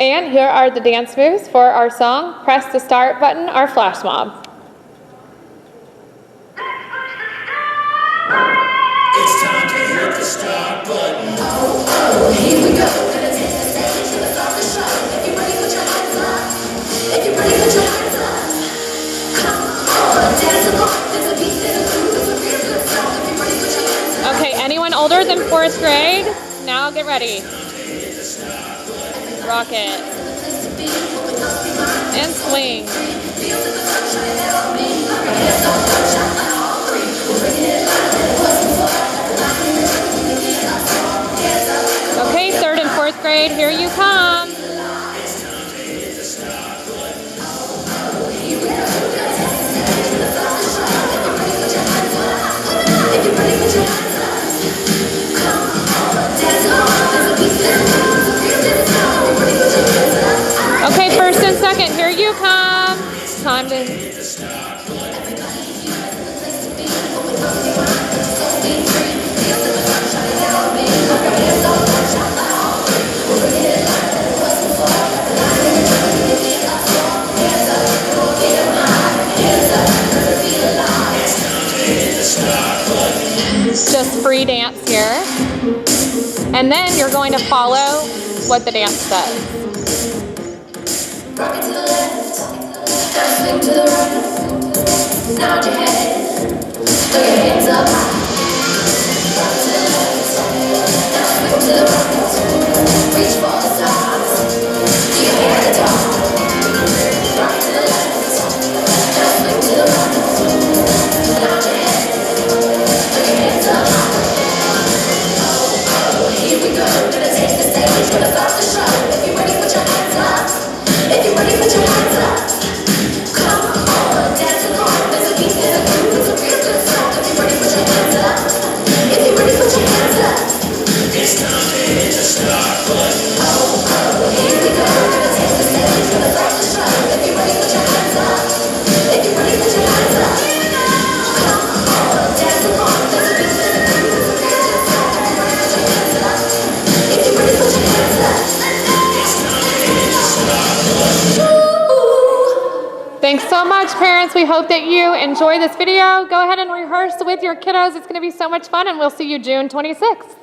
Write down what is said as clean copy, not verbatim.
And here are the dance moves for our song, Press the Start Button, our flash mob. It's time to hit the start button. Oh, oh, here we go. Gonna take the stage, gonna start the show. If you're ready, put your hands up. If you're ready, put your hands up. Come on, dance along. There's a beat, there's a groove, there's a real good song. If you're ready, put your hands up. Okay, anyone older than 4th grade? Now get ready. Rock it. And swing. Okay, 3rd and 4th grade, here you come. Okay, 1st and 2nd, here you come. Time to... Just free dance here. And then you're going to follow what the dance says. Rock it to the left, swing to the right. Nod your head, throw your hands up high. Rock it to the left, swing to the right. Reach for the stars, do your hair at the top. Rock it to the left, swing to the right. Nod your head, throw your hands up high. Oh, oh, here we go. Gonna take the stage, gonna start the show. If you're ready, put your hands up. If you're ready, put your hands up. Come on, dance along. There's a beat, there's a groove, there's a real good song. If you're ready, put your hands up. If you're ready, put your hands up. It's time to hit the start button. Oh, oh, here we go. Gonna take the stage, gonna start the show. If you're ready, put your hands up. If you're ready, put your hands up. Come on, dance along. There's a beat, there's a groove, there's a real good song. If you're ready, put your hands up. If you're ready, put your hands up. It's time to hit the start button. Thanks so much, parents. We hope that you enjoy this video. Go ahead and rehearse with your kiddos. It's going to be so much fun, and we'll see you June 26th.